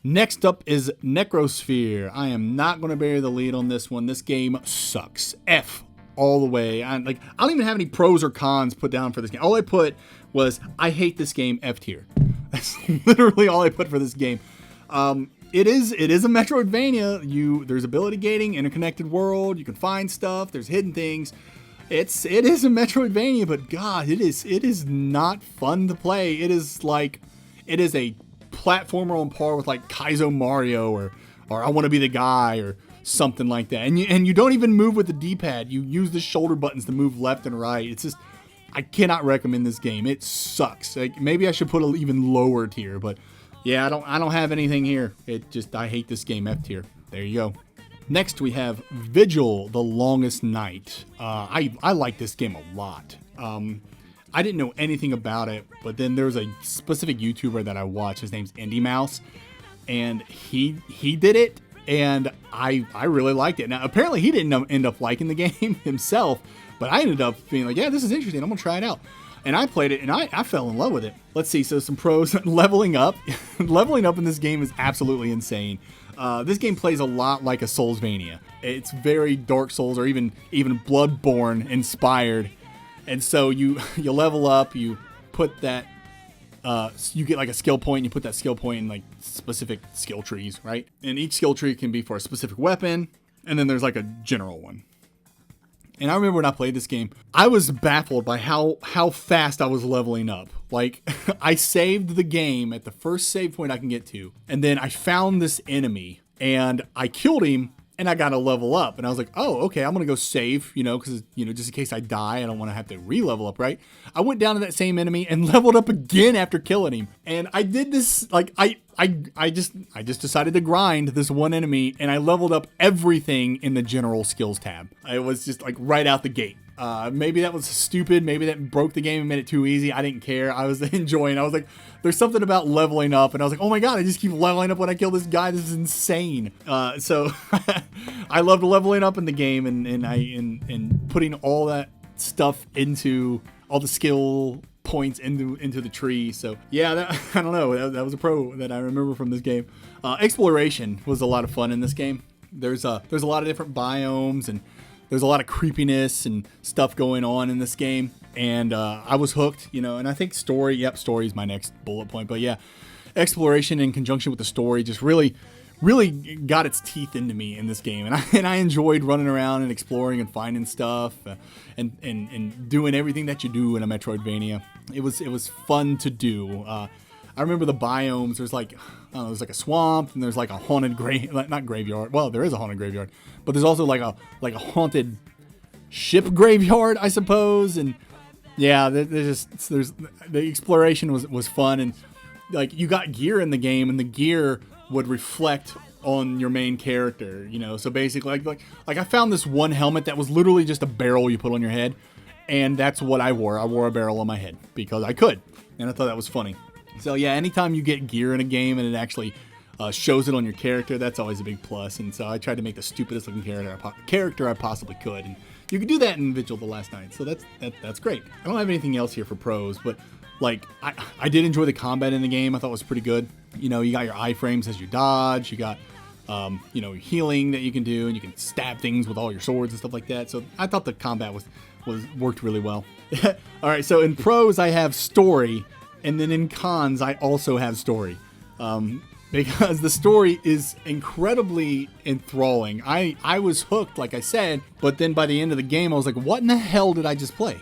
Next up is Necrosphere. I am not going to bury the lead on this one. This game sucks. F all the way. I don't even have any pros or cons put down for this game. All I put was, I hate this game, F tier. That's literally all I put for this game. It is a Metroidvania. There's ability gating, interconnected world. You can find stuff. There's hidden things. It is a Metroidvania, but God, it is not fun to play. It is a platformer on par with like Kaizo Mario or I Want to Be the Guy or something like that. And you don't even move with the D-pad. You use the shoulder buttons to move left and right. It's just, I cannot recommend this game. It sucks. Like, maybe I should put an even lower tier, but yeah, I don't have anything here. I hate this game, F tier. There you go. Next we have Vigil, The Longest Night. I like this game a lot. I didn't know anything about it, but then there's a specific YouTuber that I watch. His name's Indie Mouse, and he did it, and I really liked it. Now, apparently he didn't end up liking the game himself, but I ended up being like, yeah, this is interesting. I'm going to try it out. And I played it, and I fell in love with it. Let's see, so some pros. Leveling up. Leveling up in this game is absolutely insane. This game plays a lot like a Soulsvania. It's very Dark Souls or even Bloodborne inspired. And so you level up, you put that, you get like a skill point, and you put that skill point in like specific skill trees, right? And each skill tree can be for a specific weapon, and then there's like a general one. And I remember when I played this game, I was baffled by how fast I was leveling up. Like, I saved the game at the first save point I can get to, and then I found this enemy, and I killed him, and I got to level up. And I was like, oh, okay, I'm going to go save, because, just in case I die, I don't want to have to re-level up, right? I went down to that same enemy and leveled up again after killing him. And I did this, like, I just decided to grind this one enemy, and I leveled up everything in the general skills tab. It was just like right out the gate. Maybe that was stupid. Maybe that broke the game and made it too easy. I didn't care. I was enjoying. I was like, there's something about leveling up, and I was like, oh my God, I just keep leveling up when I kill this guy. This is insane. So I loved leveling up in the game and putting all that stuff into all the skill points into the tree. So yeah, I don't know. That was a pro that I remember from this game. Exploration was a lot of fun in this game. There's a lot of different biomes, and there's a lot of creepiness and stuff going on in this game. And I was hooked, and I think story is my next bullet point. But yeah, exploration in conjunction with the story just really got its teeth into me in this game. And I enjoyed running around and exploring and finding stuff and doing everything that you do in a Metroidvania. It was fun to do. I remember the biomes. There's like a swamp, and there's like a haunted not graveyard. Well, there is a haunted graveyard, but there's also like a haunted ship graveyard, I suppose. And yeah, there's the exploration was fun, and like you got gear in the game, and the gear would reflect on your main character. So basically, like I found this one helmet that was literally just a barrel you put on your head, and that's what I wore. I wore a barrel on my head because I could, and I thought that was funny. So yeah, anytime you get gear in a game and it actually shows it on your character, that's always a big plus. And so I tried to make the stupidest looking character I possibly could, and you could do that in Vigil the Last Night. So that's great. I don't have anything else here for pros, but like I did enjoy the combat in the game. I thought it was pretty good. You got your iframes as you dodge. You got healing that you can do, and you can stab things with all your swords and stuff like that. So I thought the combat worked really well. All right, so in pros I have story. And then in cons, I also have story, because the story is incredibly enthralling. I was hooked, like I said, but then by the end of the game, I was like, what in the hell did I just play?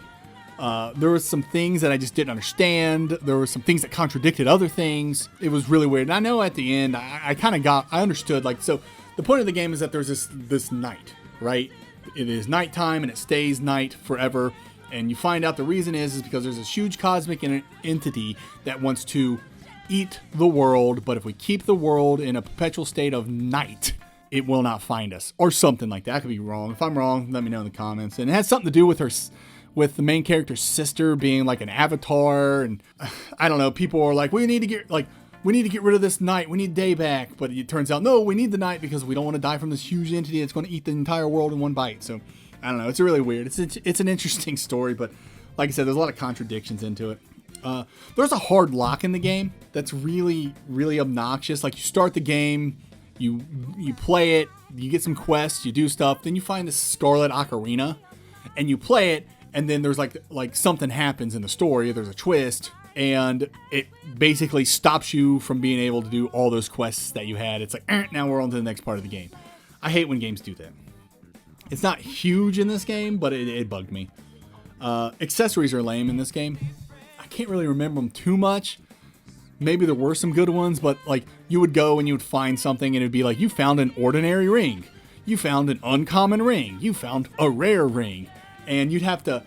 There were some things that I just didn't understand. There were some things that contradicted other things. It was really weird. And I know at the end, I understood, like, so the point of the game is that there's this night, right? It is nighttime, and it stays night forever. And you find out the reason is because there's this huge cosmic entity that wants to eat the world. But if we keep the world in a perpetual state of night, it will not find us, or something like that. I could be wrong. If I'm wrong, let me know in the comments. And it has something to do with with the main character's sister being like an avatar. And I don't know. People are like, we need to get rid of this night. We need day back. But it turns out, no, we need the night because we don't want to die from this huge entity that's going to eat the entire world in one bite. So I don't know. It's really weird. It's an interesting story, but like I said, there's a lot of contradictions into it. There's a hard lock in the game that's really, really obnoxious. Like, you start the game, you play it, you get some quests, you do stuff, then you find this Scarlet Ocarina, and you play it, and then there's like something happens in the story, there's a twist, and it basically stops you from being able to do all those quests that you had. It's like, now we're on to the next part of the game. I hate when games do that. It's not huge in this game, but it bugged me. Accessories are lame in this game. I can't really remember them too much. Maybe there were some good ones, but like, you would go and you would find something and it'd be like, you found an ordinary ring. You found an uncommon ring. You found a rare ring. And you'd have to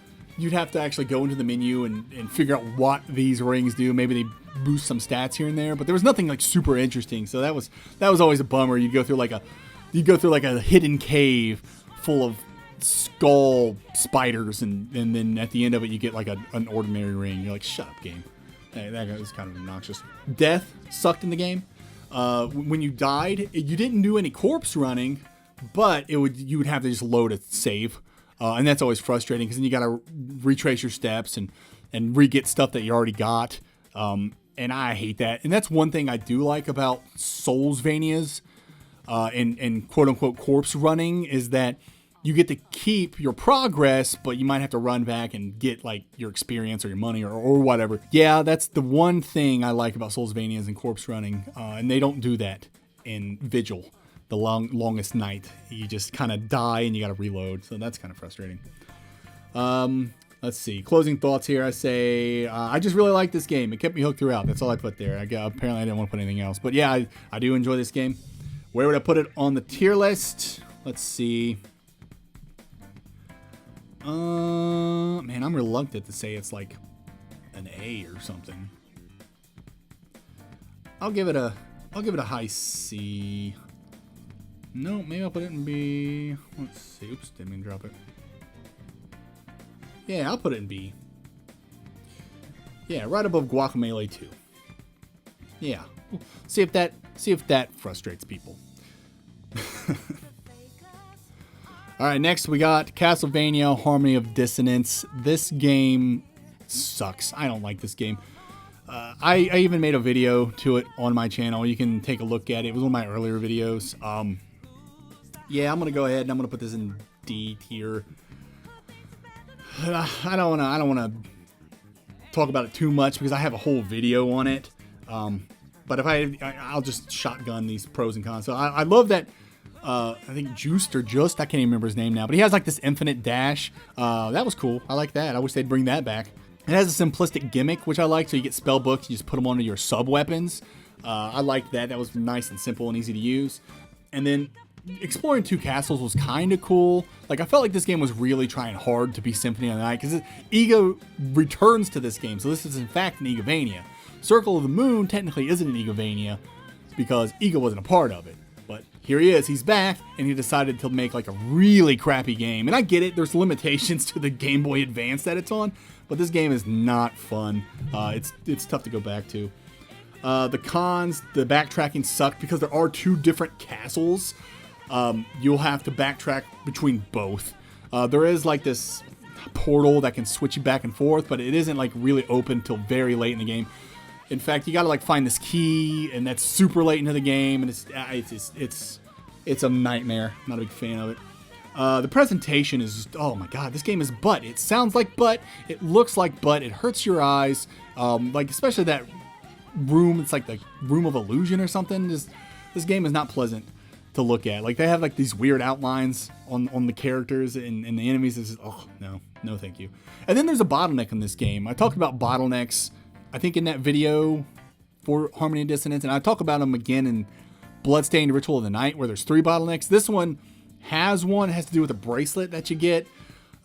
actually go into the menu and figure out what these rings do. Maybe they boost some stats here and there, but there was nothing like super interesting. So that was always a bummer. You'd go through like a hidden cave full of skull spiders, and then at the end of it you get like an ordinary ring. You're like, shut up, game. Hey, that was kind of obnoxious. Death sucked in the game. When you died, you didn't do any corpse running, but you would have to just load a save. And that's always frustrating because then you got to retrace your steps and re-get stuff that you already got. And I hate that. And that's one thing I do like about Soulsvanias and quote-unquote corpse running, is that you get to keep your progress, but you might have to run back and get like your experience or your money or whatever. Yeah, that's the one thing I like about Soulsvanias and corpse running. And they don't do that in Vigil. The longest night, you just kind of die and you got to reload, so that's kind of frustrating. Let's see, closing thoughts here. I say I just really like this game. It kept me hooked throughout. That's all I put there. Apparently I didn't want to put anything else, but yeah, I do enjoy this game. Where would I put it on the tier list? Let's see. Man, I'm reluctant to say it's like an A or something. I'll give it a high C. No, maybe I'll put it in B. Let's see. Oops, didn't mean to drop it. Yeah, I'll put it in B. Yeah, right above Guacamelee 2. Yeah. See if that frustrates people. All right, next we got Castlevania Harmony of Dissonance. This game sucks. I don't like this game. I even made a video to it on my channel. You can take a look at it. It was one of my earlier videos. Yeah, I'm gonna go ahead and I'm gonna put this in D tier. I don't wanna talk about it too much because I have a whole video on it. But if I'll just shotgun these pros and cons. So I love that. I think Just, I can't even remember his name now, but he has like this infinite dash. That was cool. I like that. I wish they'd bring that back. It has a simplistic gimmick, which I like. So you get spell books, you just put them onto your sub weapons. I liked that. That was nice and simple and easy to use. And then exploring 2 castles was kind of cool. Like, I felt like this game was really trying hard to be Symphony of the Night, because Ego returns to this game. So this is in fact an Egavania. Circle of the Moon technically isn't an Egavania because Ego wasn't a part of it. But here he is, he's back, and he decided to make like a really crappy game. And I get it, there's limitations to the Game Boy Advance that it's on, but this game is not fun. It's tough to go back to. The cons, the backtracking sucked because there are 2 different castles. You'll have to backtrack between both. There is like this portal that can switch you back and forth, but it isn't like really open till very late in the game. In fact, you gotta like find this key, and that's super late into the game, and it's a nightmare. I'm not a big fan of it. The presentation is just, oh my god, this game is butt. It sounds like butt. It looks like butt. It hurts your eyes. Like especially that room. It's like the Room of Illusion or something. This game is not pleasant to look at. Like they have like these weird outlines on the characters and the enemies. It's just, oh no thank you. And then there's a bottleneck in this game. I talked about bottlenecks I think in that video for Harmony and Dissonance, and I talk about them again in Bloodstained Ritual of the Night, where there's 3 bottlenecks. This one has one. It has to do with a bracelet that you get.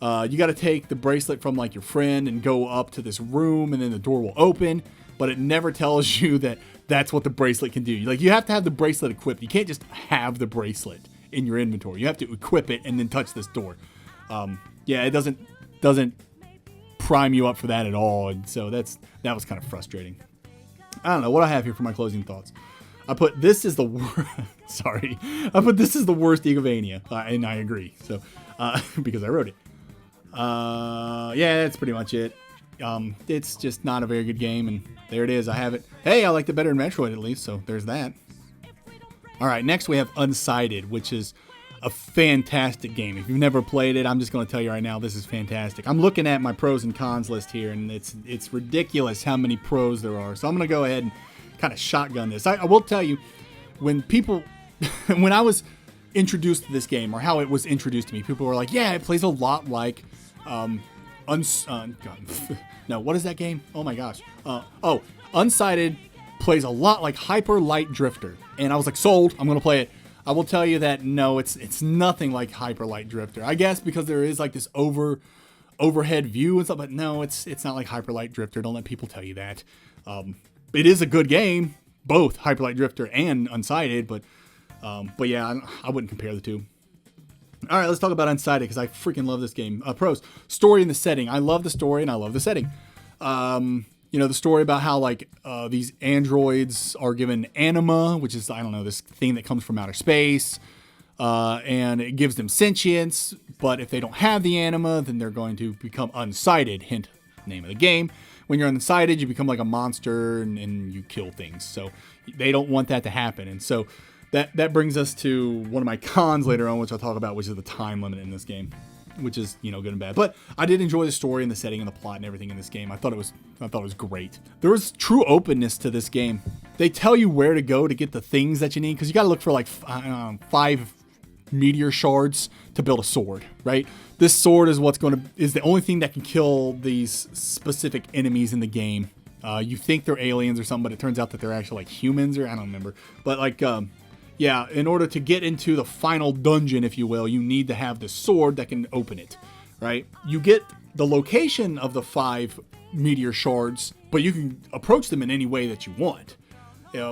You got to take the bracelet from like your friend and go up to this room, and then the door will open, but it never tells you that that's what the bracelet can do. Like, you have to have the bracelet equipped. You can't just have the bracelet in your inventory. You have to equip it and then touch this door. Yeah, it doesn't prime you up for that at all, and so that was kind of frustrating. I don't know what I have here for my closing thoughts. I put this is the worst. Sorry, I put this is the worst Egavania, and I agree. So because I wrote it. Yeah, that's pretty much it. It's just not a very good game, and there it is. I have it. Hey, I liked it better than Metroid at least, so there's that. All right, next we have Unsighted, which is a fantastic game. If you've never played it, I'm just going to tell you right now, this is fantastic. I'm looking at my pros and cons list here, and it's ridiculous how many pros there are. So I'm going to go ahead and kind of shotgun this. I will tell you, when I was introduced to this game, or how it was introduced to me, people were like, yeah, it plays a lot like, no, what is that game? Oh my gosh. Unsighted plays a lot like Hyper Light Drifter. And I was like, sold, I'm going to play it. I will tell you that no, it's nothing like Hyper Light Drifter. I guess because there is like this overhead view and stuff, but no, it's not like Hyper Light Drifter. Don't let people tell you that. It is a good game, both Hyper Light Drifter and Unsighted, but yeah, I wouldn't compare the two. All right, let's talk about Unsighted because I freaking love this game. Pros, story and the setting. I love the story and I love the setting. The story about how like these androids are given anima, which is, I don't know, this thing that comes from outer space, and it gives them sentience. But if they don't have the anima, then they're going to become unsighted. Hint, name of the game. When you're unsighted, you become like a monster and you kill things. So they don't want that to happen. And so that brings us to one of my cons later on, which I'll talk about, which is the time limit in this game, which is, good and bad. But I did enjoy the story and the setting and the plot and everything in this game. I thought it was great. There was true openness to this game. They tell you where to go to get the things that you need, because you got to look for like 5 meteor shards to build a sword, right? This sword is is the only thing that can kill these specific enemies in the game. You think they're aliens or something, but it turns out that they're actually like humans, or I don't remember. But like, yeah, in order to get into the final dungeon, if you will, you need to have this sword that can open it, right? You get the location of the 5 meteor shards, but you can approach them in any way that you want,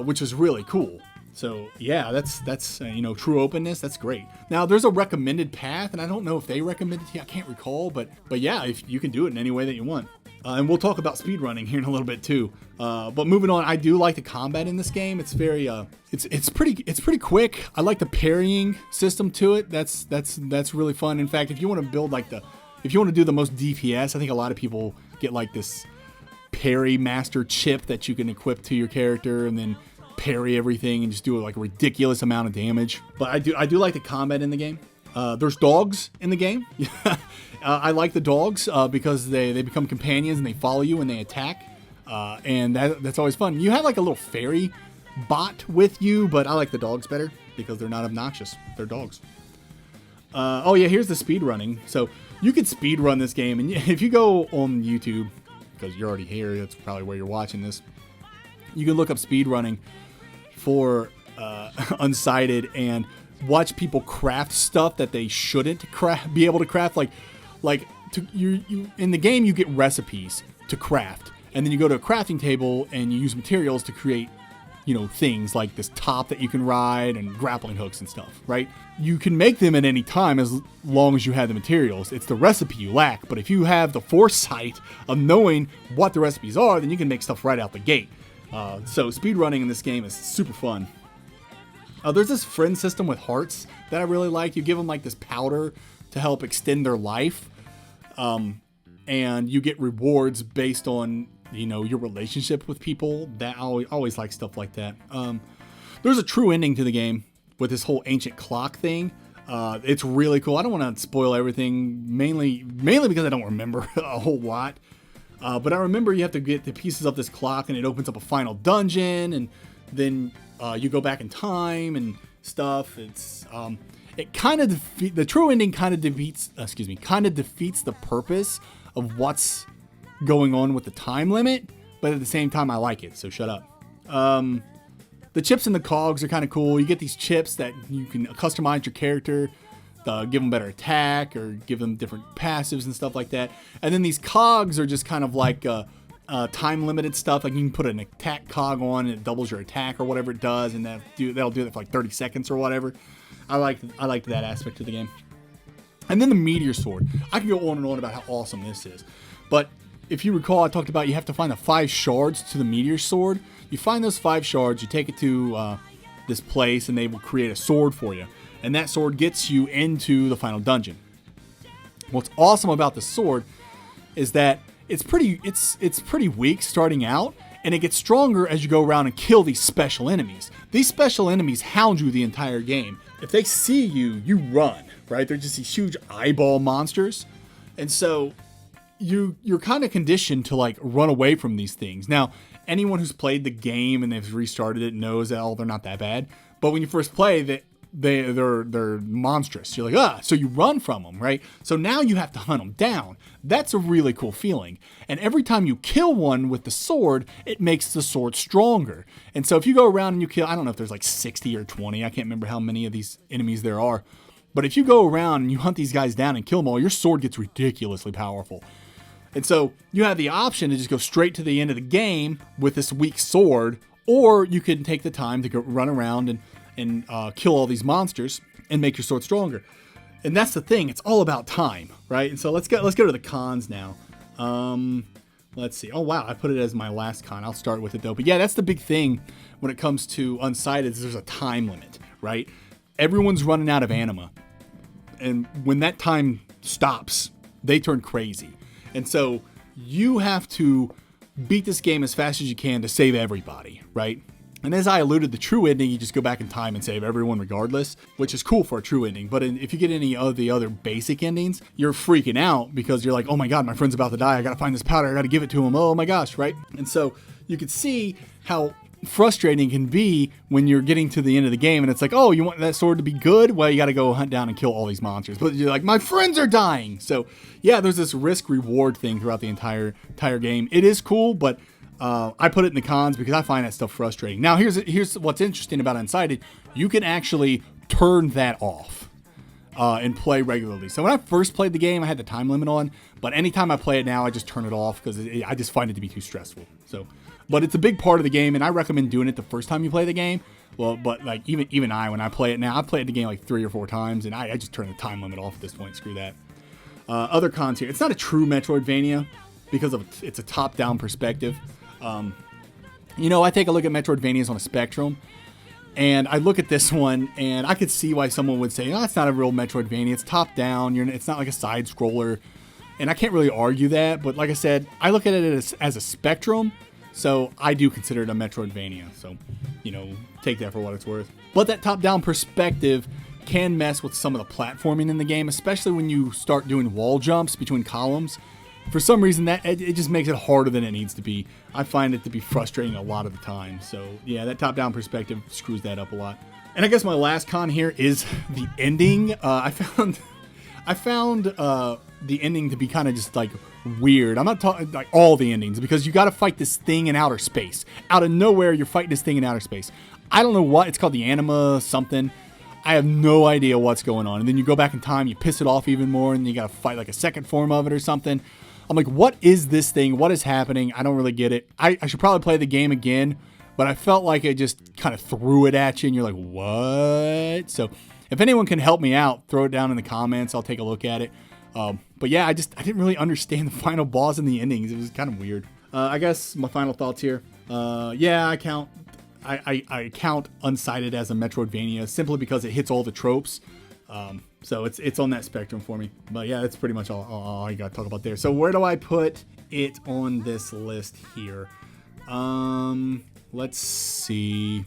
which is really cool. So yeah, that's true openness. That's great. Now there's a recommended path, and I don't know if they recommend it to you. I can't recall, but yeah, if you can do it in any way that you want. And we'll talk about speedrunning here in a little bit too. But moving on, I do like the combat in this game. It's very, it's pretty quick. I like the parrying system to it. That's really fun. In fact, if you want to build if you want to do the most DPS, I think a lot of people get like this parry master chip that you can equip to your character and then parry everything and just do like a ridiculous amount of damage. But I do like the combat in the game. There's dogs in the game. I like the dogs because they become companions and they follow you and they attack. And that's always fun. You have like a little fairy bot with you, but I like the dogs better because they're not obnoxious. They're dogs. Oh yeah, here's the speed running. So you could speed run this game, and if you go on YouTube, because you're already here, that's probably where you're watching this, you can look up speed running for Unsighted and watch people craft stuff that they shouldn't be able to craft. You in the game, you get recipes to craft, and then you go to a crafting table and you use materials to create, things like this top that you can ride and grappling hooks and stuff, right? You can make them at any time as long as you have the materials. It's the recipe you lack, but if you have the foresight of knowing what the recipes are, then you can make stuff right out the gate. So speedrunning in this game is super fun. There's this friend system with hearts that I really like. You give them like this powder to help extend their life. And you get rewards based on, your relationship with people. That I always like stuff like that. There's a true ending to the game with this whole ancient clock thing. It's really cool. I don't want to spoil everything, mainly because I don't remember a whole lot. But I remember you have to get the pieces of this clock and it opens up a final dungeon, and then you go back in time and stuff. It's the true ending kind of defeats the purpose of what's going on with the time limit, but at the same time I like it, so shut up. The chips and the cogs are kind of cool. You get these chips that you can customize your character, give them better attack or give them different passives and stuff like that. And then these cogs are just kind of like time limited stuff. Like you can put an attack cog on and it doubles your attack or whatever it does, and that'll do it for like 30 seconds or whatever. I liked that aspect of the game. And then the meteor sword. I can go on and on about how awesome this is, but if you recall, I talked about you have to find the 5 shards to the meteor sword. You find those 5 shards, you take it to this place, and they will create a sword for you. And that sword gets you into the final dungeon. What's awesome about the sword is that it's pretty weak starting out, and it gets stronger as you go around and kill these special enemies. These special enemies hound you the entire game. If they see you, you run, right? They're just these huge eyeball monsters. And so you're kind of conditioned to like run away from these things. Now, anyone who's played the game and they've restarted it knows that, oh, they're not that bad. But when you first play, they're monstrous. You're like, so you run from them, right? So now you have to hunt them down. That's a really cool feeling. And every time you kill one with the sword, it makes the sword stronger. And so if you go around and you kill, I don't know if there's like 60 or 20, I can't remember how many of these enemies there are. But if you go around and you hunt these guys down and kill them all, your sword gets ridiculously powerful. And so you have the option to just go straight to the end of the game with this weak sword, or you can take the time to go run around and kill all these monsters and make your sword stronger. And that's the thing. It's all about time, right? And so let's go to the cons now. Let's see. Oh, wow. I put it as my last con. I'll start with it, though. But yeah, that's the big thing when it comes to Unsighted is there's a time limit, right? Everyone's running out of anima. And when that time stops, they turn crazy. And so you have to beat this game as fast as you can to save everybody, right? And as I alluded, the true ending, you just go back in time and save everyone regardless, which is cool for a true ending. But if you get any of the other basic endings, you're freaking out because you're like, oh my God, my friend's about to die. I got to find this powder. I got to give it to him. Oh my gosh, right? And so you can see how frustrating it can be when you're getting to the end of the game and it's like, oh, you want that sword to be good? Well, you got to go hunt down and kill all these monsters. But you're like, my friends are dying. So yeah, there's this risk reward thing throughout the entire game. It is cool, but I put it in the cons because I find that stuff frustrating. Now, here's what's interesting about Unsighted. You can actually turn that off and play regularly. So when I first played the game, I had the time limit on, but anytime I play it now, I just turn it off because I just find it to be too stressful. So, but it's a big part of the game, and I recommend doing it the first time you play the game. Well, but like even when I play it now, I've played the game like 3 or 4 times, and I just turn the time limit off at this point. Screw that. Other cons here. It's not a true Metroidvania because it's a top-down perspective. I take a look at Metroidvanias on a spectrum, and I look at this one, and I could see why someone would say, oh, it's not a real Metroidvania. It's top-down. It's not like a side-scroller, and I can't really argue that. But like I said, I look at it as a spectrum, so I do consider it a Metroidvania. So, take that for what it's worth. But that top-down perspective can mess with some of the platforming in the game, especially when you start doing wall jumps between columns. For some reason, that it just makes it harder than it needs to be. I find it to be frustrating a lot of the time. So yeah, that top-down perspective screws that up a lot. And I guess my last con here is the ending. I found the ending to be kind of just like weird. I'm not talking like all the endings because you got to fight this thing in outer space. Out of nowhere, you're fighting this thing in outer space. I don't know what it's called, the anima something. I have no idea what's going on. And then you go back in time, you piss it off even more, and you got to fight like a second form of it or something. I'm like, what is this thing? What is happening? I don't really get it. I should probably play the game again, but I felt like it just kind of threw it at you, and you're like, what? So if anyone can help me out, throw it down in the comments. I'll take a look at it. But yeah, I didn't really understand the final boss and the endings. It was kind of weird. I guess my final thoughts here. I count Unsighted as a Metroidvania simply because it hits all the tropes. So it's on that spectrum for me. But yeah, that's pretty much all I got to talk about there. So where do I put it on this list here? Let's see.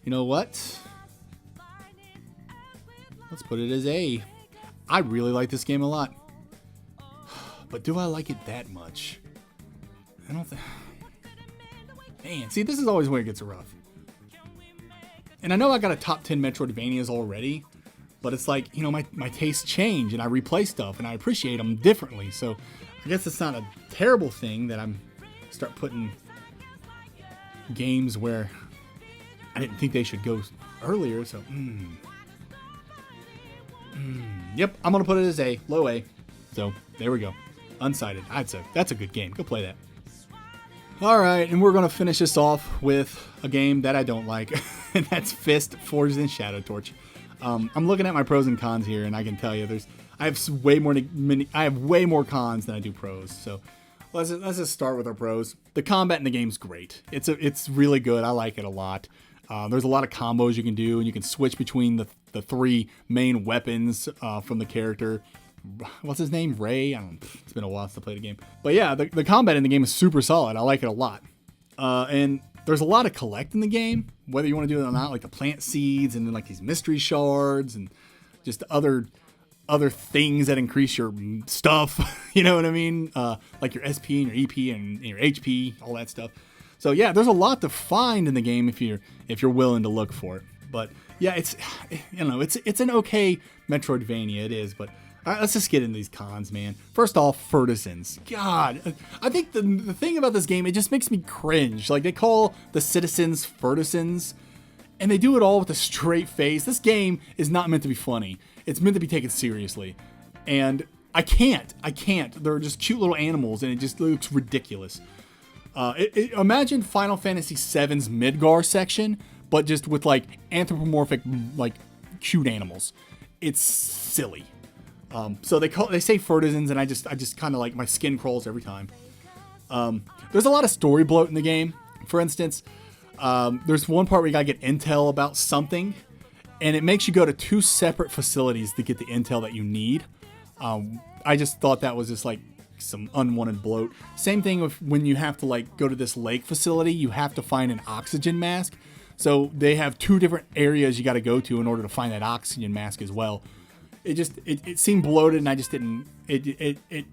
You know what? Let's put it as A. I really like this game a lot. But do I like it that much? I don't think... Man, see, this is always where it gets rough. And I know I got a top 10 Metroidvanias already, but it's like, my tastes change and I replay stuff and I appreciate them differently. So I guess it's not a terrible thing that I'm start putting games where I didn't think they should go earlier. So, yep, I'm going to put it as A, low A. So there we go. Unsighted. That's a good game. Go play that. All right, and we're going to finish this off with a game that I don't like, and that's F.I.S.T. Forged in Shadow Torch. I'm looking at my pros and cons here, and I can tell you I have way more cons than I do pros. So let's just start with our pros. The combat in the game's great. It's really good. I like it a lot. There's a lot of combos you can do, and you can switch between the 3 main weapons from the character. what's his name? Ray? I don't know. It's been a while since I played the game. But yeah, the combat in the game is super solid. I like it a lot. And there's a lot of collect in the game, whether you want to do it or not, like the plant seeds and then like these mystery shards and just other things that increase your stuff. You know what I mean? Like your SP and your EP and your HP, all that stuff. So yeah, there's a lot to find in the game if you're willing to look for it. But yeah, it's an okay Metroidvania. It is, but all right, let's just get into these cons, man. First off, Fertisans. God, I think the thing about this game, it just makes me cringe. Like, they call the citizens Fertisans, and they do it all with a straight face. This game is not meant to be funny. It's meant to be taken seriously. And I can't. They're just cute little animals, and it just looks ridiculous. Imagine Final Fantasy VII's Midgar section, but just with, like, anthropomorphic, like, cute animals. It's silly. So they say Fertisans, and I just kind of like, my skin crawls every time. There's a lot of story bloat in the game. For instance, there's one part where you gotta get intel about something, and it makes you go to 2 separate facilities to get the intel that you need. I just thought that was just like some unwanted bloat. Same thing with when you have to like go to this lake facility, you have to find an oxygen mask. So they have 2 different areas you got to go to in order to find that oxygen mask as well. It seemed bloated, and I just didn't. It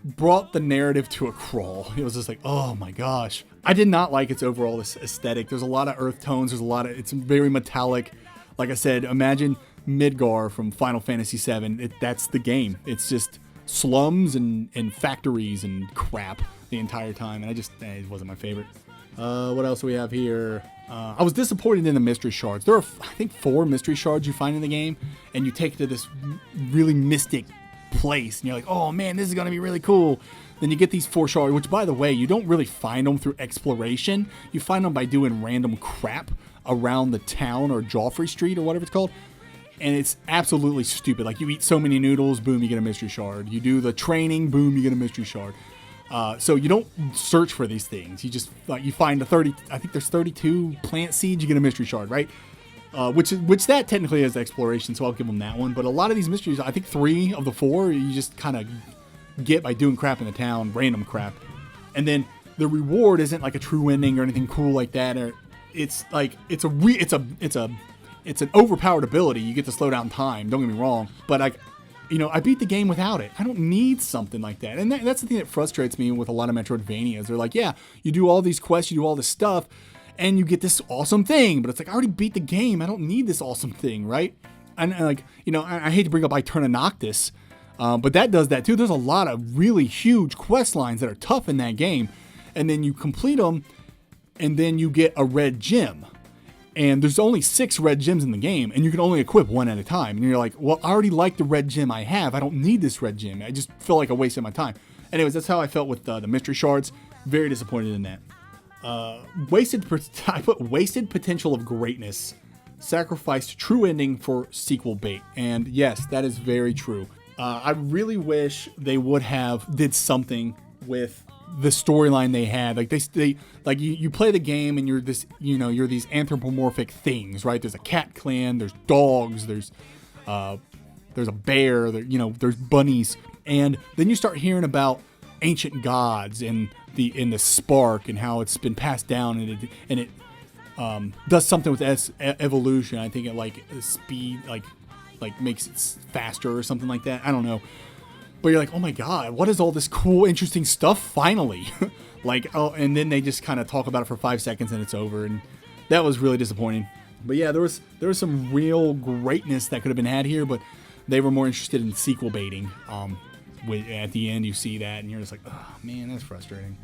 brought the narrative to a crawl. It was just like, oh my gosh. I did not like its overall aesthetic. There's a lot of earth tones. It's very metallic. Like I said, imagine Midgar from Final Fantasy VII. That's the game. It's just slums and factories and crap the entire time, and it wasn't my favorite. What else do we have here? I was disappointed in the mystery shards. There are, I think, 4 mystery shards you find in the game, and you take it to this really mystic place, and you're like, oh man, this is going to be really cool. Then you get these 4 shards, which, by the way, you don't really find them through exploration. You find them by doing random crap around the town or Joffrey Street or whatever it's called. And it's absolutely stupid. Like, you eat so many noodles, boom, you get a mystery shard. You do the training, boom, you get a mystery shard. So you don't search for these things. You just you find I think there's 32 plant seeds, you get a mystery shard, right? Which that technically is exploration, so I'll give them that one. But a lot of these mysteries, I think 3 of the 4, you just kind of get by doing crap in the town, random crap. And then the reward isn't like a true ending or anything cool like that. Or it's like it's an overpowered ability. You get to slow down time. Don't get me wrong, but I beat the game without it. I don't need something like that. And that's the thing that frustrates me with a lot of Metroidvanias. They're like, yeah, you do all these quests, you do all this stuff, and you get this awesome thing. But it's like, I already beat the game. I don't need this awesome thing, right? And I hate to bring up Eterna Noctis, but that does that too. There's a lot of really huge quest lines that are tough in that game. And then you complete them, and then you get a red gem. And there's only 6 red gems in the game, and you can only equip 1 at a time. And you're like, well, I already like the red gem I have. I don't need this red gem. I just feel like I wasted my time. Anyways, that's how I felt with the mystery shards. Very disappointed in that. I put wasted potential of greatness. Sacrificed true ending for sequel bait. And yes, that is very true. I really wish they would have did something with the storyline they had. Like they you play the game and you're these anthropomorphic things, right? There's a cat clan, there's dogs, there's a bear, there's bunnies, and then you start hearing about ancient gods and the spark and how it's been passed down, and it does something with evolution. I think it speed makes it faster or something like that. I don't know. But you're like, oh my god, what is all this cool, interesting stuff finally? And then they just kind of talk about it for 5 seconds and it's over, and that was really disappointing. But yeah, there was some real greatness that could have been had here, but they were more interested in sequel baiting. At the end, you see that, and you're just like, oh man, that's frustrating.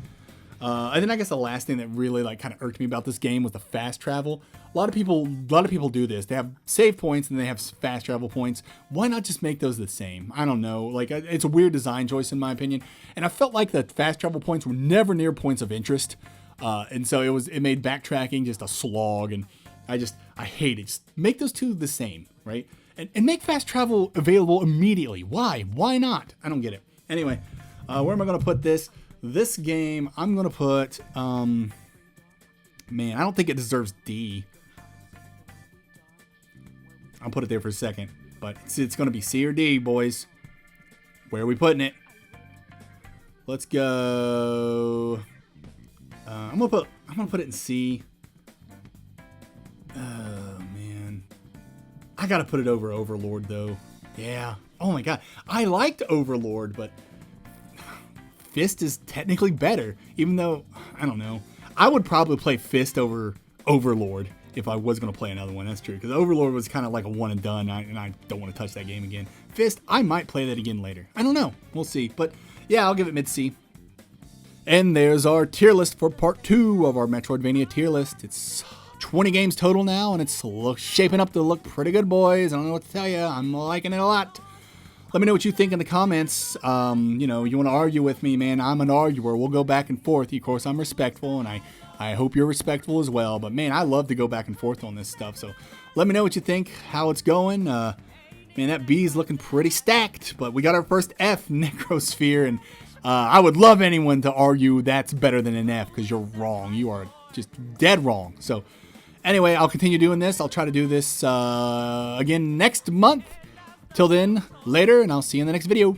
And then I guess the last thing that really kind of irked me about this game was the fast travel. A lot of people do this. They have save points and they have fast travel points. Why not just make those the same? I don't know. It's a weird design choice in my opinion. And I felt like the fast travel points were never near points of interest. And so it made backtracking just a slog. And I hate it. Just make those 2 the same, right? And make fast travel available immediately. Why? Why not? I don't get it. Anyway, where am I going to put this? This game, I'm going to put, man, I don't think it deserves D. I'll put it there for a second, but it's going to be C or D, boys. Where are we putting it? Let's go. I'm gonna put it in C. Oh man, I gotta put it over Overlord though. Yeah. Oh my god, I liked Overlord, but F.I.S.T is technically better. Even though I don't know, I would probably play F.I.S.T over Overlord if I was gonna play another one. That's true, because Overlord was kind of like a one and done, and I don't want to touch that game again. F.I.S.T, I might play that again later. I don't know. We'll see. But yeah, I'll give it mid C. And there's our tier list for part 2 of our Metroidvania tier list. It's 20 games total now, and it's shaping up to look pretty good, boys. I don't know what to tell you. I'm liking it a lot. Let me know what you think in the comments. You know, you want to argue with me, man, I'm an arguer. We'll go back and forth. Of course, I'm respectful, and I hope you're respectful as well. But, man, I love to go back and forth on this stuff. So let me know what you think, how it's going. Man, that B is looking pretty stacked. But we got our first F, Necrosphere, and I would love anyone to argue that's better than an F, because you're wrong. You are just dead wrong. So anyway, I'll continue doing this. I'll try to do this again next month. Till then, later, and I'll see you in the next video.